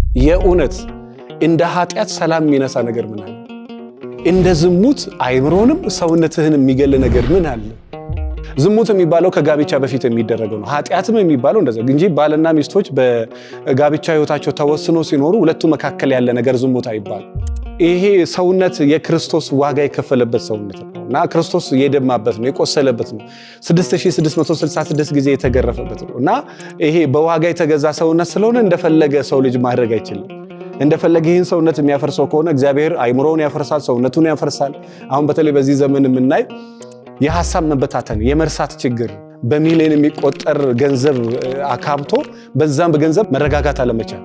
የእውነት እንደ ኃጢአት ሰላም የሚነሳ ነገር ምን አለ? እንደ ዝሙት አይምሮንም ሰውነትህን የሚገል ነገር ምን አለ? ዝሙት የሚባለው ከጋብቻ በፊት የሚደረገው ነው። ኃጢአትም የሚባለው እንደዛ እንጂ ባልና ሚስቶች በጋብቻ ህይወታቸው ተወስኖ ሲኖሩ ሁለቱ መካከል ያለ ነገር ዝሙት አይባል። ይሄ ሰውነት የክርስቶስ ዋጋ የከፈለበት ሰውነት ነው እና ክርስቶስ የደማበት ነው፣ የቆሰለበት ነው፣ 6666 ጊዜ የተገረፈበት ነው እና ይሄ በዋጋ የተገዛ ሰውነት ስለሆነ እንደፈለገ ሰው ልጅ ማድረግ አይችልም። እንደፈለገ ይህን ሰውነት የሚያፈርሰው ከሆነ እግዚአብሔር አይምሮውን ያፈርሳል፣ ሰውነቱን ያፈርሳል። አሁን በተለይ በዚህ ዘመን የምናይ የሐሳብ መበታተን፣ የመርሳት ችግር፣ በሚሊዮን የሚቆጠር ገንዘብ አካብቶ በዛም በገንዘብ መረጋጋት አለመቻል፣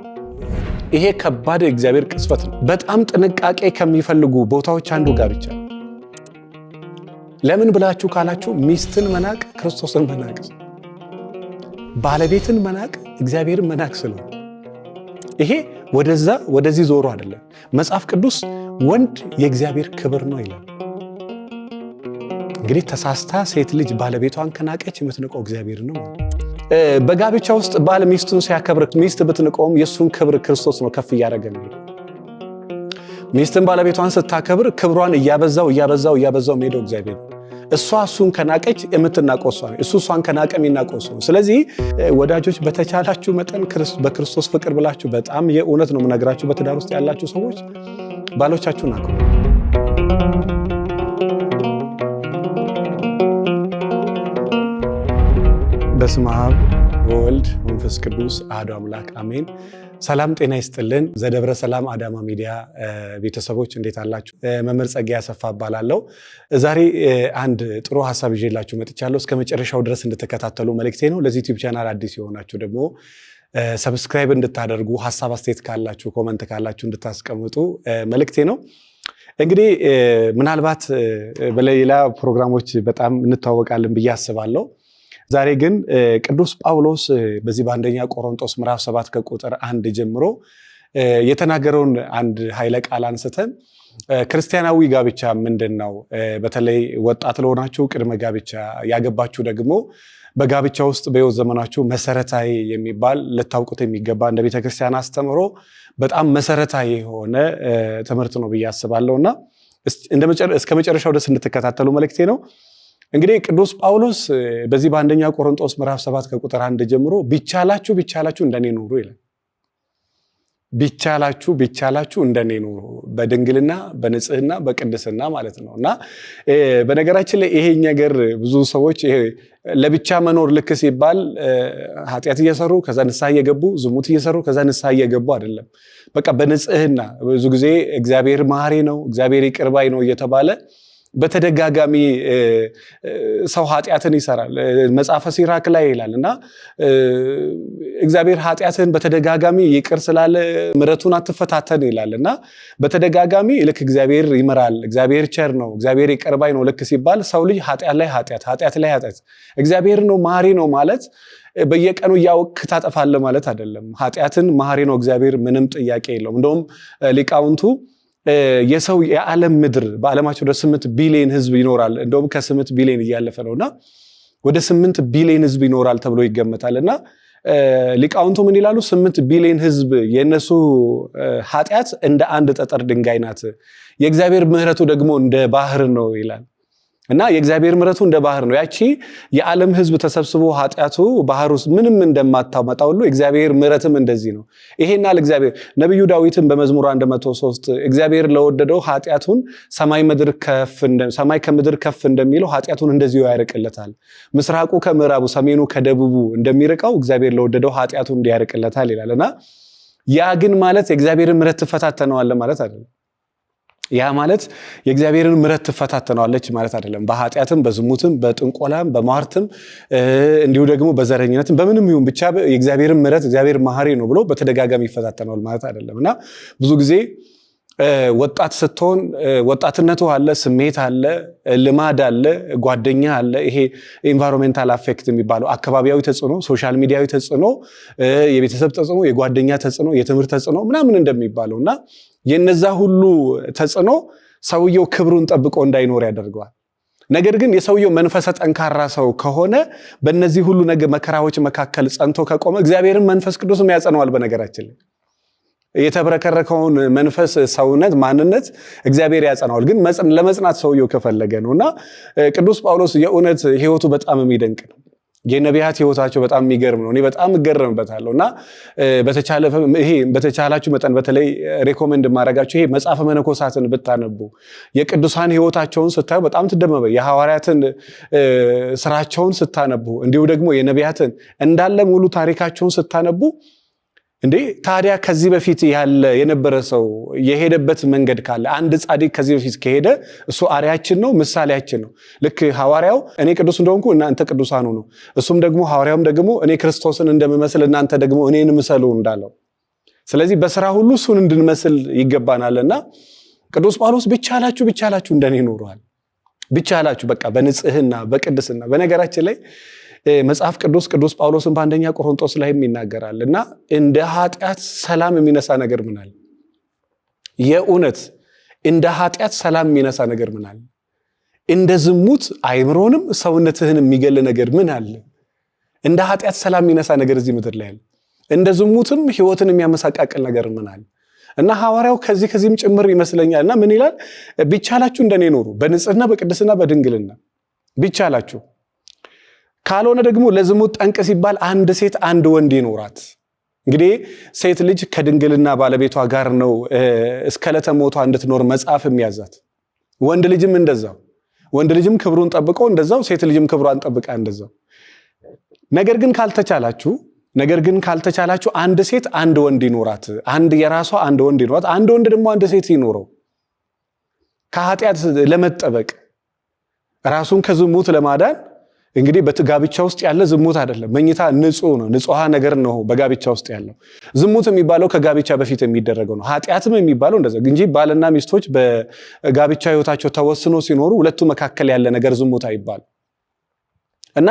ይሄ ከባድ የእግዚአብሔር ቅስፈት ነው። በጣም ጥንቃቄ ከሚፈልጉ ቦታዎች አንዱ ጋብቻ። ለምን ብላችሁ ካላችሁ ሚስትን መናቅ ክርስቶስን መናቅ፣ ባለቤትን መናቅ እግዚአብሔርን መናቅ ስለሆነ ይሄ ወደዛ ወደዚህ ዞሮ አይደለም። መጽሐፍ ቅዱስ ወንድ የእግዚአብሔር ክብር ነው ይላል። እንግዲህ ተሳስታ ሴት ልጅ ባለቤቷን ከናቀች የምትንቀው እግዚአብሔር ነው። በጋብቻ ውስጥ ባል ሚስቱን ሲያከብር ሚስት ብትንቀውም የሱን ክብር ክርስቶስ ነው ከፍ እያደረገ ነው። ሚስትን ባለቤቷን ስታከብር ክብሯን እያበዛው ሄደው እግዚአብሔር ነው። እሷ እሱን ከናቀች የምትናቀው እሷ ነው። እሱ እሷን ከናቀ የሚናቀው እሱ ነው። ስለዚህ ወዳጆች በተቻላችሁ መጠን በክርስቶስ ፍቅር ብላችሁ በጣም የእውነት ነው የምነግራችሁ፣ በትዳር ውስጥ ያላችሁ ሰዎች ባሎቻችሁን አክብሩ። በስመ አብ ወወልድ ወመንፈስ ቅዱስ አሐዱ አምላክ አሜን። ሰላም ጤና ይስጥልን። ዘደብረ ሰላም አዳማ ሚዲያ ቤተሰቦች እንዴት አላችሁ? መምህር ጸጋዬ አሰፋ እባላለሁ። ዛሬ አንድ ጥሩ ሐሳብ ይዤላችሁ መጥቻለሁ። እስከ መጨረሻው ድረስ እንድትከታተሉ መልእክቴ ነው። ለዚህ ዩቲዩብ ቻናል አዲስ የሆናችሁ ደግሞ ሰብስክራይብ እንድታደርጉ፣ ሐሳብ አስተያየት ካላችሁ ኮመንት ካላችሁ እንድታስቀምጡ መልእክቴ ነው። እንግዲህ ምናልባት በሌላ ፕሮግራሞች በጣም እንተዋወቃለን ብዬ አስባለሁ። ዛሬ ግን ቅዱስ ጳውሎስ በዚህ በአንደኛ ቆሮንቶስ ምዕራፍ 7 ከቁጥር 1 ጀምሮ የተናገረውን አንድ ኃይለ ቃል አንስተን ክርስቲያናዊ ጋብቻ ምንድነው፣ በተለይ ወጣት ለሆናችሁ ቅድመ ጋብቻ፣ ያገባችሁ ደግሞ በጋብቻ ውስጥ በሕይወት ዘመናችሁ መሰረታዊ የሚባል ልታውቁት የሚገባ እንደ ቤተክርስቲያን አስተምሮ በጣም መሰረታዊ የሆነ ትምህርት ነው ብዬ አስባለሁና እስከ መጨረሻው ድረስ እንድትከታተሉ መልእክቴ ነው። እንግዲህ ቅዱስ ጳውሎስ በዚህ በአንደኛ ቆሮንቶስ ምዕራፍ 7 ከቁጥር 1 ጀምሮ ቢቻላችሁ እንደኔ ኑሩ ይላል። ቢቻላችሁ እንደኔ ኑሩ፣ በድንግልና በንጽህና በቅድስና ማለት ነው። እና በነገራችን ላይ ይሄ ነገር ብዙ ሰዎች ለብቻ መኖር ልክ ሲባል ኃጢአት እየሰሩ ከዛ ንስሐ እየገቡ፣ ዝሙት እየሰሩ ከዛ ንስሐ እየገቡ አይደለም። በቃ በንጽህና ብዙ ጊዜ እግዚአብሔር መሐሪ ነው፣ እግዚአብሔር ይቅር ባይ ነው እየተባለ በተደጋጋሚ ሰው ኃጢአትን ይሰራል። መጽሐፈ ሲራክ ላይ ይላል እና እግዚአብሔር ኃጢአትን በተደጋጋሚ ይቅር ስላለ ምሕረቱን አትፈታተን ይላል እና በተደጋጋሚ ልክ እግዚአብሔር ይምራል፣ እግዚአብሔር ቸር ነው፣ እግዚአብሔር ይቅር ባይ ነው ልክ ሲባል ሰው ልጅ ኃጢአት ላይ ኃጢአት እግዚአብሔር ነው መሐሪ ነው ማለት በየቀኑ እያወክ ታጠፋለህ ማለት አይደለም። ኃጢአትን መሐሪ ነው እግዚአብሔር፣ ምንም ጥያቄ የለውም። እንደውም ሊቃውንቱ የሰው የዓለም ምድር በዓለማቸው ወደ 8 ቢሊዮን ህዝብ ይኖራል። እንደውም ከ8 ቢሊዮን እያለፈ ነውና ወደ 8 ቢሊዮን ህዝብ ይኖራል ተብሎ ይገመታልና ሊቃውንቱ ምን ይላሉ? 8 ቢሊዮን ህዝብ የነሱ ኃጢአት እንደ አንድ ጠጠር ድንጋይ ናት፣ የእግዚአብሔር ምሕረቱ ደግሞ እንደ ባህር ነው ይላል። እና የእግዚአብሔር ምሕረቱ እንደ ባህር ነው። ያቺ የዓለም ህዝብ ተሰብስቦ ኃጢአቱ ባህር ውስጥ ምንም እንደማታመጣ ሁሉ እግዚአብሔር ምሕረትም እንደዚህ ነው። ይሄና ለእግዚአብሔር ነብዩ ዳዊትን በመዝሙር 103 እግዚአብሔር ለወደደው ኃጢአቱን ሰማይ ከምድር ከፍ እንደሚለው ኃጢአቱን እንደዚሁ ያርቅለታል። ምስራቁ ከምዕራቡ ሰሜኑ ከደቡቡ እንደሚርቀው እግዚአብሔር ለወደደው ኃጢአቱን እንዲያርቅለታል ይላልና ያ ግን ማለት የእግዚአብሔርን ምሕረት ትፈታተነዋለህ ማለት አይደለም። ያ ማለት የእግዚአብሔርን ምሕረት ትፈታተነዋለች ማለት አይደለም። በኃጢአትም በዝሙትም በጥንቆላም በሟርትም እንዲሁ ደግሞ በዘረኝነትም በምንም ይሁን ብቻ የእግዚአብሔርን ምሕረት እግዚአብሔር መሐሪ ነው ብሎ በተደጋጋሚ ይፈታተነዋል ማለት አይደለም። እና ብዙ ጊዜ ወጣት ስትሆን ወጣትነቱ አለ፣ ስሜት አለ፣ ልማድ አለ፣ ጓደኛ አለ። ይሄ ኢንቫይሮንሜንታል አፌክት የሚባለው አካባቢያዊ ተጽዕኖ፣ ሶሻል ሚዲያዊ ተጽዕኖ፣ የቤተሰብ ተጽዕኖ፣ የጓደኛ ተጽዕኖ፣ የትምህርት ተጽዕኖ ምናምን እንደሚባለው እና የነዛ ሁሉ ተጽዕኖ ሰውየው ክብሩን ጠብቆ እንዳይኖር ያደርገዋል። ነገር ግን የሰውየው መንፈሰ ጠንካራ ሰው ከሆነ በእነዚህ ሁሉ መከራዎች መካከል ጸንቶ ከቆመ እግዚአብሔርን መንፈስ ቅዱስም ያጸነዋል። በነገራችን ላይ የተብረከረከውን መንፈስ ሰውነት ማንነት እግዚአብሔር ያጸናዋል። ግን ለመጽናት ሰውየው ከፈለገ ነውና ቅዱስ ጳውሎስ የእውነት ህይወቱ በጣም የሚደንቅ ነው። የነቢያት ህይወታቸው በጣም የሚገርም ነው። እኔ በጣም እገረምበታለሁና በተቻላችሁ መጠን በተለይ ሪኮመንድ ማድረጋችሁ ይሄ መጽሐፈ መነኮሳትን ብታነቡ የቅዱሳን ህይወታቸውን ስታዩ በጣም ትደመመ። የሐዋርያትን ስራቸውን ስታነቡ እንዲሁ ደግሞ የነቢያትን እንዳለ ሙሉ ታሪካቸውን ስታነቡ እንዴ ታዲያ ከዚህ በፊት የነበረ ሰው የሄደበት መንገድ ካለ አንድ ጻድቅ ከዚህ በፊት ከሄደ እሱ አርያችን ነው፣ ምሳሌያችን ነው። ልክ ሐዋርያው እኔ ቅዱስ እንደሆንኩ እናንተ ቅዱሳን ሁኑ፣ እሱም ደግሞ ሐዋርያውም ደግሞ እኔ ክርስቶስን እንደምመስል እናንተ ደግሞ እኔን ምሰሉ እንዳለው። ስለዚህ በስራ ሁሉ እሱን እንድንመስል ይገባናልና ቅዱስ ጳውሎስ ብቻላችሁ እንደኔ ኖሯል። ብቻላችሁ በቃ በንጽህና በቅድስና። በነገራችን ላይ መጽሐፍ ቅዱስ ጳውሎስን በአንደኛ ቆሮንቶስ ላይም ይናገራል እና እንደ ኃጢአት ሰላም የሚነሳ ነገር ምን አለ? የእውነት እንደ ኃጢአት ሰላም የሚነሳ ነገር ምን አለ? እንደ ዝሙት አይምሮንም ሰውነትህን የሚገል ነገር ምን አለ? እንደ ኃጢአት ሰላም የሚነሳ ነገር እዚህ ምድር ላይ አለ? እንደ ዝሙትም ህይወትን የሚያመሳቃቅል ነገር ምን አለ? እና ሐዋርያው ከዚህም ጭምር ይመስለኛልና ምን ይላል? ቢቻላችሁ እንደኔ ኖሩ በንጽህና በቅድስና በድንግልና ቢቻላችሁ። ካልሆነ ደግሞ ለዝሙት ጠንቅ ሲባል አንድ ሴት አንድ ወንድ ይኖራት። እንግዲህ ሴት ልጅ ከድንግልና ባለቤቷ ጋር ነው እስከ ዕለተ ሞቷ እንድትኖር መጽሐፍ የሚያዛት። ወንድ ልጅም እንደዛው፣ ወንድ ልጅም ክብሩን ጠብቆ እንደዛው፣ ሴት ልጅም ክብሯን ጠብቃ እንደዛው። ነገር ግን ካልተቻላችሁ አንድ ሴት አንድ ወንድ ይኖራት፣ አንድ የራሷ አንድ ወንድ ይኖራት፣ አንድ ወንድ ደግሞ አንድ ሴት ይኖረው። ከኃጢአት ለመጠበቅ ራሱን ከዝሙት ለማዳን እንግዲህ በጋብቻ ውስጥ ያለ ዝሙት አይደለም። መኝታ ንጹህ ነው፣ ንጹሃ ነገር ነው በጋብቻ ውስጥ ያለው። ዝሙት የሚባለው ከጋብቻ በፊት የሚደረገው ነው። ኃጢአትም የሚባለው እንደዛ እንጂ ባልና ሚስቶች በጋብቻ ህይወታቸው ተወስኖ ሲኖሩ ሁለቱ መካከል ያለ ነገር ዝሙት አይባልም። እና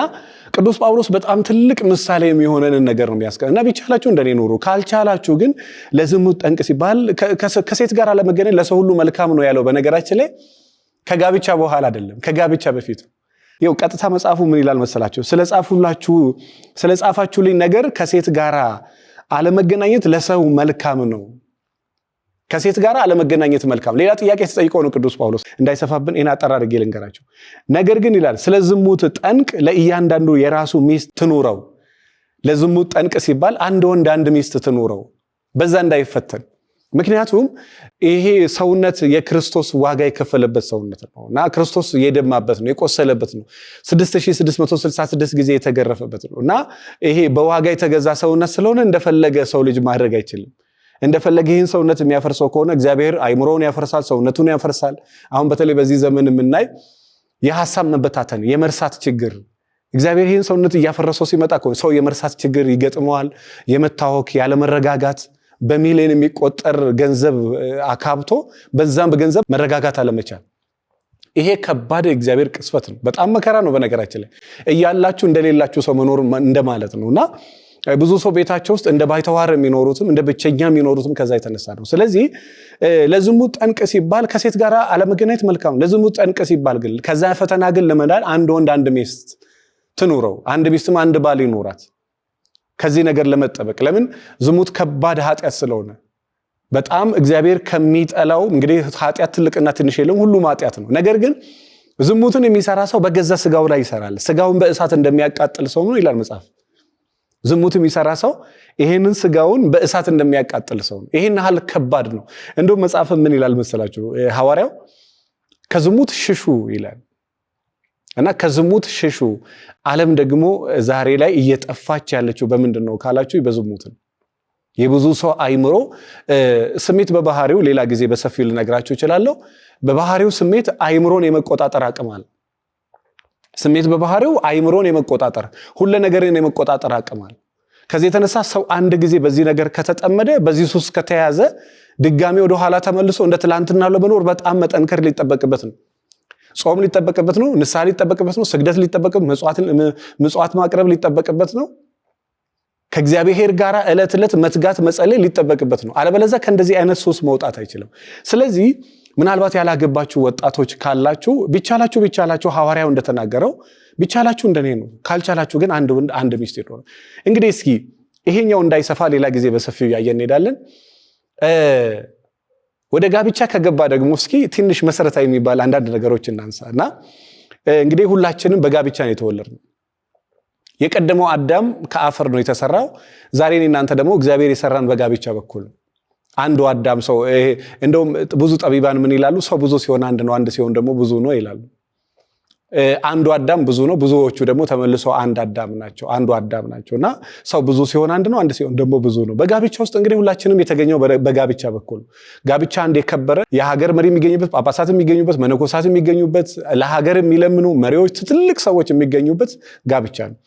ቅዱስ ጳውሎስ በጣም ትልቅ ምሳሌ የሚሆነንን ነገር ነው የሚያስቀር እና ቢቻላችሁ እንደኔ ኑሩ፣ ካልቻላችሁ ግን ለዝሙት ጠንቅ ሲባል ከሴት ጋር አለመገናኘት ለሰው ሁሉ መልካም ነው ያለው። በነገራችን ላይ ከጋብቻ በኋላ አይደለም፣ ከጋብቻ በፊት ይው ቀጥታ መጽሐፉ ምን ይላል መሰላችሁ? ስለጻፋችሁልኝ ነገር ከሴት ጋር አለመገናኘት ለሰው መልካም ነው። ከሴት ጋር አለመገናኘት መልካም። ሌላ ጥያቄ ተጠይቆ ነው ቅዱስ ጳውሎስ እንዳይሰፋብን ኢና አጠር አድርጌ ልንገራችሁ። ነገር ግን ይላል ስለ ዝሙት ጠንቅ ለእያንዳንዱ የራሱ ሚስት ትኑረው። ለዝሙት ጠንቅ ሲባል አንድ ወንድ አንድ ሚስት ትኑረው፣ በዛ እንዳይፈተን። ምክንያቱም ይሄ ሰውነት የክርስቶስ ዋጋ የከፈለበት ሰውነት ነው እና ክርስቶስ የደማበት ነው፣ የቆሰለበት ነው፣ 6666 ጊዜ የተገረፈበት ነው እና ይሄ በዋጋ የተገዛ ሰውነት ስለሆነ እንደፈለገ ሰው ልጅ ማድረግ አይችልም። እንደፈለገ ይህን ሰውነት የሚያፈርሰው ከሆነ እግዚአብሔር አይምሮውን ያፈርሳል፣ ሰውነቱን ያፈርሳል። አሁን በተለይ በዚህ ዘመን የምናይ የሐሳብ መበታተን፣ የመርሳት ችግር እግዚአብሔር ይህን ሰውነት እያፈረሰው ሲመጣ ሰው የመርሳት ችግር ይገጥመዋል። የመታወክ ያለመረጋጋት፣ በሚሊዮን የሚቆጠር ገንዘብ አካብቶ በዛም በገንዘብ መረጋጋት አለመቻል፣ ይሄ ከባድ እግዚአብሔር ቅስፈት ነው። በጣም መከራ ነው። በነገራችን ላይ እያላችሁ እንደሌላችሁ ሰው መኖር እንደማለት ነውና ብዙ ሰው ቤታቸው ውስጥ እንደ ባይተዋር የሚኖሩትም እንደ ብቸኛ የሚኖሩትም ከዛ የተነሳ ነው። ስለዚህ ለዝሙት ጠንቅ ሲባል ከሴት ጋር አለመገናኘት መልካም። ለዝሙት ጠንቅ ሲባል ግን ከዛ ፈተና ግን ለመዳን አንድ ወንድ አንድ ሚስት ትኑረው፣ አንድ ሚስትም አንድ ባል ይኖራት። ከዚህ ነገር ለመጠበቅ ለምን? ዝሙት ከባድ ኃጢአት ስለሆነ በጣም እግዚአብሔር ከሚጠላው እንግዲህ ኃጢአት ትልቅና ትንሽ የለም፣ ሁሉም ኃጢአት ነው። ነገር ግን ዝሙትን የሚሰራ ሰው በገዛ ስጋው ላይ ይሰራል። ስጋውን በእሳት እንደሚያቃጥል ሰው ነው ይላል መጽሐፍ። ዝሙት የሚሰራ ሰው ይሄንን ስጋውን በእሳት እንደሚያቃጥል ሰው ነው። ይሄን ያህል ከባድ ነው። እንደውም መጽሐፍ ምን ይላል መሰላችሁ? ሐዋርያው ከዝሙት ሽሹ ይላል እና ከዝሙት ሽሹ። ዓለም ደግሞ ዛሬ ላይ እየጠፋች ያለችው በምንድነው ካላችሁ በዝሙት ነው። የብዙ ሰው አይምሮ ስሜት በባህሪው ሌላ ጊዜ በሰፊው ልነግራችሁ እችላለሁ። በባህሪው ስሜት አይምሮን የመቆጣጠር አቅም አለ። ስሜት በባህሪው አይምሮን የመቆጣጠር ሁሉ ነገርን የመቆጣጠር አቅም አለ። ከዚህ የተነሳ ሰው አንድ ጊዜ በዚህ ነገር ከተጠመደ፣ በዚህ ሱስ ከተያዘ ድጋሚ ወደ ኋላ ተመልሶ እንደ ትላንትና ለመኖር በጣም መጠንከር ሊጠበቅበት ነው። ጾም ሊጠበቅበት ነው፣ ንስሐ ሊጠበቅበት ነው፣ ስግደት ሊጠበቅበት፣ ምጽዋት ማቅረብ ሊጠበቅበት ነው። ከእግዚአብሔር ጋር ዕለት ዕለት መትጋት መጸለይ ሊጠበቅበት ነው። አለበለዚያ ከእንደዚህ አይነት ሱስ መውጣት አይችልም። ስለዚህ ምናልባት ያላገባችሁ ወጣቶች ካላችሁ ቢቻላችሁ ሐዋርያው እንደተናገረው ቢቻላችሁ እንደኔ ነው፣ ካልቻላችሁ ግን አንድ ወንድ አንድ ሚስት ይኖር። እንግዲህ እስኪ ይሄኛው እንዳይሰፋ ሌላ ጊዜ በሰፊው ያየን እንሄዳለን። ወደ ጋብቻ ከገባ ደግሞ እስኪ ትንሽ መሰረታዊ የሚባል አንዳንድ ነገሮች እናንሳና እንግዲህ ሁላችንም በጋብቻ ነው የተወለድነው። የቀደመው አዳም ከአፈር ነው የተሰራው። ዛሬ እናንተ ደግሞ እግዚአብሔር የሰራን በጋብቻ በኩል አንዱ አዳም ሰው እንደውም ብዙ ጠቢባን ምን ይላሉ? ሰው ብዙ ሲሆን አንድ ነው፣ አንድ ሲሆን ደግሞ ብዙ ነው ይላሉ። አንዱ አዳም ብዙ ነው፣ ብዙዎቹ ደግሞ ተመልሶ አንድ አዳም ናቸው፣ አንዱ አዳም ናቸውና ሰው ብዙ ሲሆን አንድ ነው፣ አንድ ሲሆን ደግሞ ብዙ ነው። በጋብቻ ውስጥ እንግዲህ ሁላችንም የተገኘው በጋብቻ በኩል ጋብቻ አንድ የከበረ የሀገር መሪ የሚገኙበት፣ ጳጳሳት የሚገኙበት፣ መነኮሳት የሚገኙበት፣ ለሀገር የሚለምኑ መሪዎች፣ ትልቅ ሰዎች የሚገኙበት ጋብቻ ነው።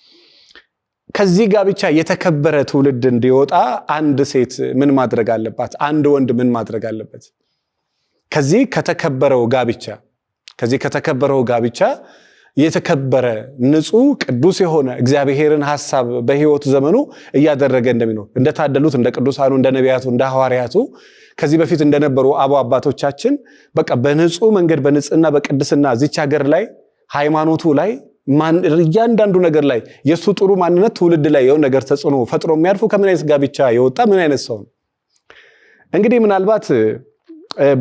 ከዚህ ጋብቻ የተከበረ ትውልድ እንዲወጣ አንድ ሴት ምን ማድረግ አለባት? አንድ ወንድ ምን ማድረግ አለበት? ከዚህ ከተከበረው ጋብቻ የተከበረ ንጹህ ቅዱስ የሆነ እግዚአብሔርን ሐሳብ በህይወት ዘመኑ እያደረገ እንደሚኖር እንደታደሉት እንደ ቅዱሳኑ እንደ ነቢያቱ እንደ ሐዋርያቱ ከዚህ በፊት እንደነበሩ አባቶቻችን በቃ በንጹህ መንገድ በንጽህና በቅድስና እዚች ሀገር ላይ ሃይማኖቱ ላይ እያንዳንዱ ነገር ላይ የሱ ጥሩ ማንነት ትውልድ ላይ የሆነ ነገር ተጽዕኖ ፈጥሮ የሚያርፉ ከምን አይነት ጋብቻ የወጣ ምን አይነት ሰው ነው? እንግዲህ ምናልባት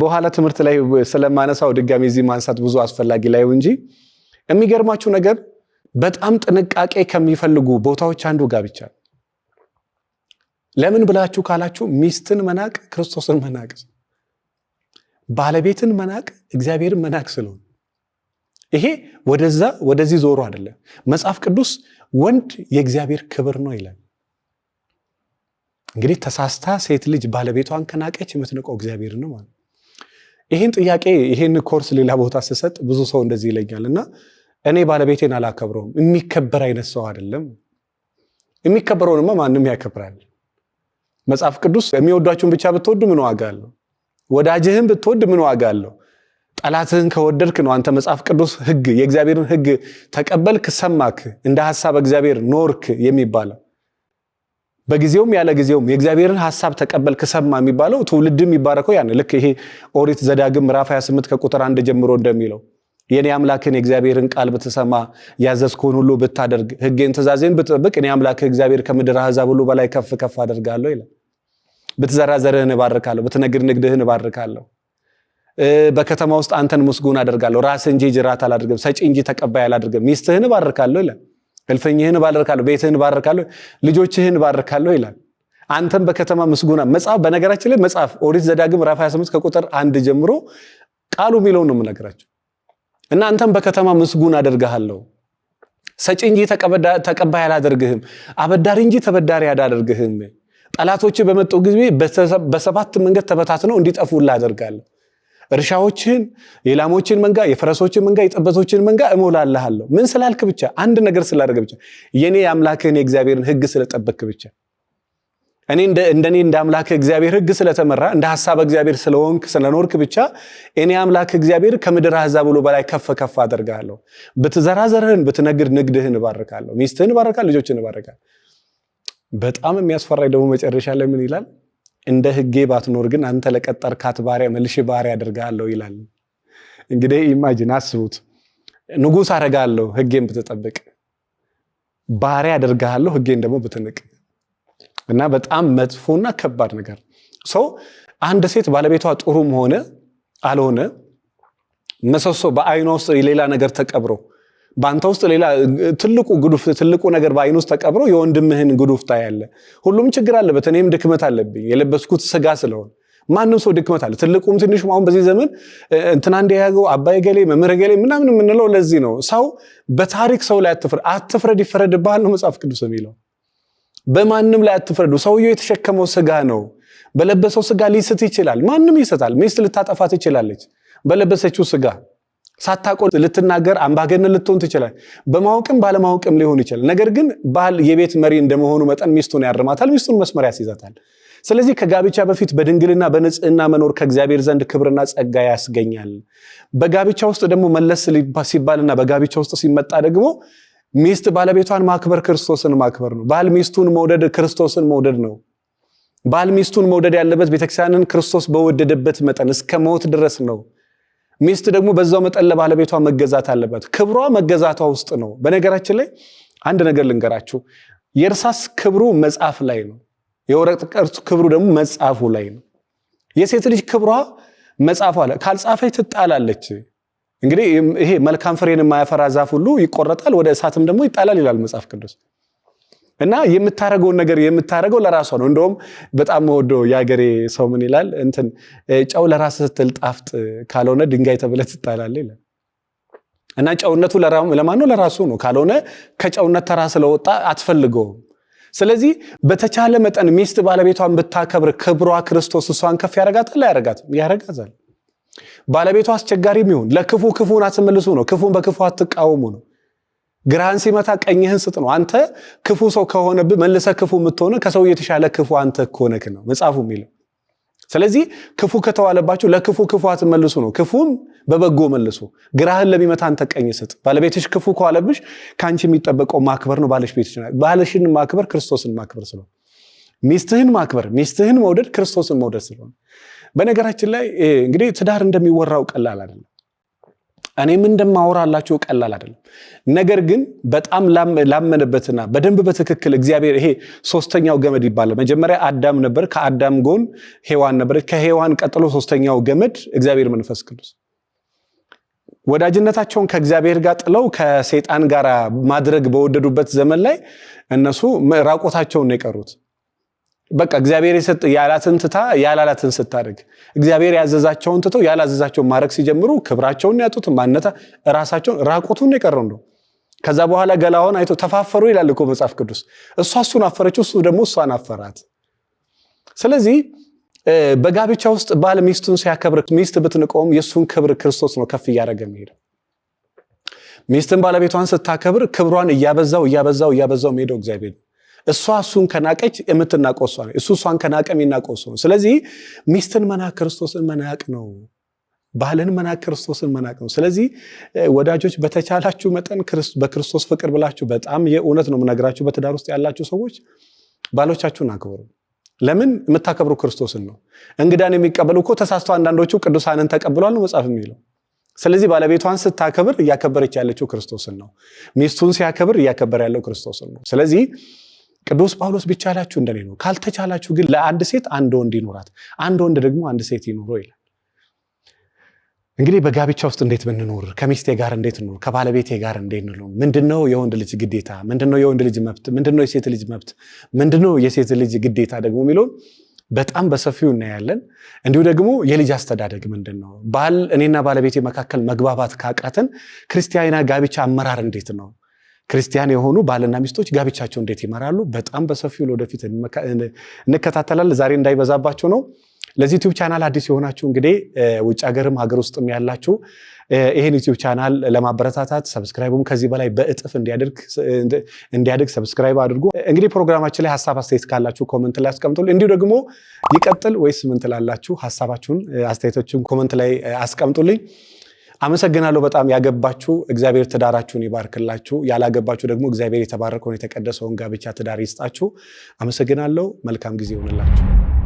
በኋላ ትምህርት ላይ ስለማነሳው ድጋሚ እዚህ ማንሳት ብዙ አስፈላጊ ላይ እንጂ የሚገርማችሁ ነገር በጣም ጥንቃቄ ከሚፈልጉ ቦታዎች አንዱ ጋብቻ። ለምን ብላችሁ ካላችሁ ሚስትን መናቅ ክርስቶስን መናቅ፣ ባለቤትን መናቅ እግዚአብሔርን መናቅ ስለሆነ ይሄ ወደዚህ ዞሮ አይደለም። መጽሐፍ ቅዱስ ወንድ የእግዚአብሔር ክብር ነው ይላል። እንግዲህ ተሳስታ ሴት ልጅ ባለቤቷን ከናቀች የምትንቀው እግዚአብሔር ነው ማለት። ይሄን ኮርስ ሌላ ቦታ ስሰጥ ብዙ ሰው እንደዚህ ይለኛልና እኔ ባለቤቴን አላከብረውም። የሚከበር አይነት ሰው አይደለም። የሚከበረውንማ ማንም ያከብራል። መጽሐፍ ቅዱስ የሚወዷችሁን ብቻ ብትወዱ ምን ዋጋ አለው? ወዳጅህን ብትወድ ምን ዋጋ አለው? ጠላትህን ከወደድክ ነው አንተ መጽሐፍ ቅዱስ ህግ የእግዚአብሔርን ህግ ተቀበልክ፣ ሰማክ፣ እንደ ሐሳብ እግዚአብሔር ኖርክ የሚባለው። በጊዜውም ያለ ጊዜውም የእግዚአብሔርን ሐሳብ ተቀበልክ ሰማ የሚባለው ትውልድም ይባረከው ያን ልክ ይሄ ኦሪት ዘዳግም ምዕራፍ 28 ከቁጥር 1 ጀምሮ እንደሚለው የኔ አምላክን የእግዚአብሔርን ቃል ብትሰማ ያዘዝኩህን ሁሉ ብታደርግ ህጌን ትእዛዜን ብትጠብቅ እኔ አምላክህ እግዚአብሔር ከምድር አሕዛብ ሁሉ በላይ ከፍ ከፍ አደርጋለሁ ይላል። ብትዘራ ዘርህን እባርካለሁ፣ ብትነግድ ንግድህን እባርካለሁ፣ በከተማ ውስጥ አንተን ምስጉን አደርጋለሁ፣ ራስ እንጂ ጅራት አላደርግም፣ ሰጪ እንጂ ተቀባይ አላደርግም፣ ሚስትህን እባርካለሁ ይላል፣ እልፍኝህን እባርካለሁ፣ ቤትህን እባርካለሁ፣ ልጆችህን እባርካለሁ ይላል። አንተም በከተማ ምስጉና መጽሐፍ በነገራችን ላይ መጽሐፍ ኦሪት ዘዳግም ምዕራፍ 28 ከቁጥር 1 ጀምሮ ቃሉ የሚለውን ነው የምነግራችሁ። እና አንተም በከተማ ምስጉን አደርግሃለሁ፣ ሰጪ እንጂ ተቀባይ አላደርግህም፣ አበዳሪ እንጂ ተበዳሪ አላደርግህም፣ ጠላቶች በመጡ ጊዜ በሰባት መንገድ ተበታትነው እንዲጠፉልህ አደርጋለሁ፣ እርሻዎችን፣ የላሞችን መንጋ፣ የፈረሶችን መንጋ፣ የጠቦቶችን መንጋ እሞላለሃለሁ። ምን ስላልክ ብቻ? አንድ ነገር ስላደረገ ብቻ፣ የኔ አምላክህን የእግዚአብሔርን ህግ ስለጠበቅክ ብቻ፣ እኔ እንደኔ እንደ አምላክህ እግዚአብሔር ህግ ስለተመራ እንደ ሐሳብ እግዚአብሔር ስለኖርክ ብቻ እኔ አምላክህ እግዚአብሔር ከምድር አሕዛብ ሁሉ በላይ ከፍ ከፍ አደርጋለሁ። ብትዘራ ዘርህን፣ ብትነግድ ንግድህን እባርካለሁ፣ ሚስትህን እባርካለሁ፣ ልጆችን እባርካለሁ። በጣም የሚያስፈራኝ ደግሞ መጨረሻ ላይ ምን ይላል? እንደ ህጌ ባትኖር ግን አንተ ለቀጠርካት ባሪያ መልሼ ባሪያ አደርጋለሁ ይላል። እንግዲህ ኢማጂን አስቡት፣ ንጉሥ አደርጋለሁ ህጌን ብትጠብቅ፣ ባሪያ አደርጋለሁ ህጌን ደግሞ ብትንቅ። እና በጣም መጥፎና ከባድ ነገር ሰው አንድ ሴት ባለቤቷ ጥሩም ሆነ አልሆነ መሰሶ በአይኗ ውስጥ ሌላ ነገር ተቀብሮ ባንተ ውስጥ ሌላ ትልቁ ነገር በአይኑ ውስጥ ተቀብሮ የወንድምህን ጉዱፍ ታያለ። ሁሉም ችግር አለበት፣ እኔም ድክመት አለብኝ፣ የለበስኩት ስጋ ስለሆነ ማንም ሰው ድክመት አለ። ትልቁም ትንሹም አሁን በዚህ ዘመን እንትና እንዲያገው አባይ ገሌ መምህር ገሌ ምናምን የምንለው ለዚህ ነው። ሰው በታሪክ ሰው ላይ አትፍረድ ይፈረድብሃል ነው መጽሐፍ ቅዱስ የሚለው። በማንም ላይ አትፍረዱ። ሰውየው የተሸከመው ስጋ ነው። በለበሰው ስጋ ሊስት ይችላል። ማንም ይስታል። ሚስት ልታጠፋ ትችላለች በለበሰችው ስጋ። ሳታቆል ልትናገር አምባገነን ልትሆን ትችላል። በማወቅም ባለማወቅም ሊሆን ይችላል። ነገር ግን ባል የቤት መሪ እንደመሆኑ መጠን ሚስቱን ያርማታል፣ ሚስቱን መስመር ያስይዛታል። ስለዚህ ከጋብቻ በፊት በድንግልና በንጽህና መኖር ከእግዚአብሔር ዘንድ ክብርና ጸጋ ያስገኛል። በጋብቻ ውስጥ ደግሞ መለስ ሲባልና በጋብቻ ውስጥ ሲመጣ ደግሞ ሚስት ባለቤቷን ማክበር ክርስቶስን ማክበር ነው። ባል ሚስቱን መውደድ ክርስቶስን መውደድ ነው። ባል ሚስቱን መውደድ ያለበት ቤተክርስቲያንን ክርስቶስ በወደደበት መጠን እስከ ሞት ድረስ ነው። ሚስት ደግሞ በዛው መጠን ለባለቤቷ መገዛት አለበት። ክብሯ መገዛቷ ውስጥ ነው። በነገራችን ላይ አንድ ነገር ልንገራችሁ። የእርሳስ ክብሩ መጽሐፍ ላይ ነው። የወረቀት ክብሩ ደግሞ መጽሐፉ ላይ ነው። የሴት ልጅ ክብሯ መጽሐፏ ላይ ካልጻፈች ትጣላለች። እንግዲህ ይሄ መልካም ፍሬን የማያፈራ ዛፍ ሁሉ ይቆረጣል፣ ወደ እሳትም ደግሞ ይጣላል ይላል መጽሐፍ ቅዱስ። እና የምታረገውን ነገር የምታረገው ለራሷ ነው። እንደውም በጣም ወዶ ያገሬ ሰው ምን ይላል እንትን ጨው ለራስ ስትል ጣፍጥ ካልሆነ ድንጋይ ተብለህ ትጣላለህ ይላል። እና ጨውነቱ ለማን ነው? ለራሱ ነው። ካልሆነ ከጨውነት ተራ ስለወጣ አትፈልገውም። ስለዚህ በተቻለ መጠን ሚስት ባለቤቷን ብታከብር ክብሯ ክርስቶስ እሷን ከፍ ያረጋታል አያረጋትም? ያረጋታል። ባለቤቷ አስቸጋሪም ይሁን ለክፉ ክፉን አትመልሱ ነው። ክፉን በክፉ አትቃወሙ ነው። ግራህን ሲመታ ቀኝህን ስጥ ነው። አንተ ክፉ ሰው ከሆነብህ መልሰህ ክፉ የምትሆነ ከሰው የተሻለ ክፉ አንተ ከሆነክ ነው መጽሐፉ የሚለው። ስለዚህ ክፉ ከተዋለባችሁ ለክፉ ክፉ አትመልሱ ነው። ክፉም በበጎ መልሱ። ግራህን ለሚመታ አንተ ቀኝ ስጥ። ባለቤትሽ ክፉ ከዋለብሽ ካንቺ የሚጠበቀው ማክበር ነው። ባልሽን ማክበር ክርስቶስን ማክበር ስለሆነ፣ ሚስትህን ማክበር ሚስትህን መውደድ ክርስቶስን መውደድ ስለሆነ። በነገራችን ላይ እንግዲህ ትዳር እንደሚወራው ቀላል አይደለም። እኔም እንደማወራላችሁ ቀላል አይደለም። ነገር ግን በጣም ላመነበትና በደንብ በትክክል እግዚአብሔር ይሄ ሶስተኛው ገመድ ይባላል። መጀመሪያ አዳም ነበር፣ ከአዳም ጎን ሔዋን ነበር፣ ከሔዋን ቀጥሎ ሶስተኛው ገመድ እግዚአብሔር መንፈስ ቅዱስ። ወዳጅነታቸውን ከእግዚአብሔር ጋር ጥለው ከሰይጣን ጋር ማድረግ በወደዱበት ዘመን ላይ እነሱ ራቆታቸውን ነው የቀሩት። በቃ እግዚአብሔር የሰጠ ያላትን ትታ ያላላትን ስታደርግ፣ እግዚአብሔር ያዘዛቸውን ትተው ያላዘዛቸውን ማድረግ ሲጀምሩ ክብራቸውን ያጡት ማንነታ ራሳቸውን ራቆቱን ነው የቀረው ነው። ከዛ በኋላ ገላውን አይቶ ተፋፈሩ ይላል እኮ መጽሐፍ ቅዱስ። እሱን አፈረችው፣ እሱ ደግሞ እሷን አፈራት። ስለዚህ በጋብቻ ውስጥ ባል ሚስቱን ሲያከብር ሚስት ብትንቀውም የሱን ክብር ክርስቶስ ነው ከፍ እያደረገ የሚሄደው። ሚስትን ባለቤቷን ስታከብር ክብሯን እያበዛው የሚሄደው እግዚአብሔር ነው። እሱን ከናቀች የምትናቀው እሷ ነው። እሷን ከናቀ የሚናቀው እሱ ነው። ስለዚህ ሚስትን መናቅ ክርስቶስን መናቅ ነው። ባልን መናቅ ክርስቶስን መናቅ ነው። ስለዚህ ወዳጆች በተቻላችሁ መጠን በክርስቶስ ፍቅር ብላችሁ በጣም የእውነት ነው የምነግራችሁ፣ በትዳር ውስጥ ያላችሁ ሰዎች ባሎቻችሁን አክብሩ። ለምን? የምታከብሩ ክርስቶስን ነው። እንግዳን የሚቀበሉ እኮ ተሳስቶ አንዳንዶቹ ቅዱሳንን ተቀብሏል ነው መጽሐፍ የሚለው። ስለዚህ ባለቤቷን ስታከብር እያከበረች ያለችው ክርስቶስን ነው። ሚስቱን ሲያከብር እያከበረ ያለው ክርስቶስን ነው። ስለዚህ ቅዱስ ጳውሎስ ቢቻላችሁ እንደኔ ነው፣ ካልተቻላችሁ ግን ለአንድ ሴት አንድ ወንድ ይኖራት፣ አንድ ወንድ ደግሞ አንድ ሴት ይኖረው ይላል። እንግዲህ በጋብቻ ውስጥ እንዴት ብንኖር፣ ከሚስቴ ጋር እንዴት እንኖር፣ ከባለቤቴ ጋር እንዴት እንኖር፣ ምንድነው የወንድ ልጅ ግዴታ፣ ምንድነው የወንድ ልጅ መብት፣ ምንድነው የሴት ልጅ መብት፣ ምንድነው የሴት ልጅ ግዴታ ደግሞ የሚለው በጣም በሰፊው እናያለን። እንዲሁ ደግሞ የልጅ አስተዳደግ ምንድነው፣ ባል እኔና ባለቤቴ መካከል መግባባት ካቃተን ክርስቲያናዊ ጋብቻ አመራር እንዴት ነው፣ ክርስቲያን የሆኑ ባልና ሚስቶች ጋብቻቸው እንዴት ይመራሉ፣ በጣም በሰፊው ወደፊት እንከታተላለን። ዛሬ እንዳይበዛባችሁ ነው። ለዚህ ዩቲዩብ ቻናል አዲስ የሆናችሁ እንግዲህ ውጭ ሀገርም ሀገር ውስጥም ያላችሁ ይሄን ዩቲዩብ ቻናል ለማበረታታት ሰብስክራይቡም ከዚህ በላይ በእጥፍ እንዲያድግ ሰብስክራይብ አድርጉ። እንግዲህ ፕሮግራማችን ላይ ሐሳብ አስተያየት ካላችሁ ኮሜንት ላይ አስቀምጡልኝ። እንዲሁ ደግሞ ይቀጥል ወይስ ምን ትላላችሁ? ሐሳባችሁን አስተያየቶችን ኮሜንት ላይ አስቀምጡልኝ። አመሰግናለሁ። በጣም ያገባችሁ እግዚአብሔር ትዳራችሁን ይባርክላችሁ፣ ያላገባችሁ ደግሞ እግዚአብሔር የተባረከውን የተቀደሰውን ጋብቻ ትዳር ይስጣችሁ። አመሰግናለሁ። መልካም ጊዜ ይሁንላችሁ።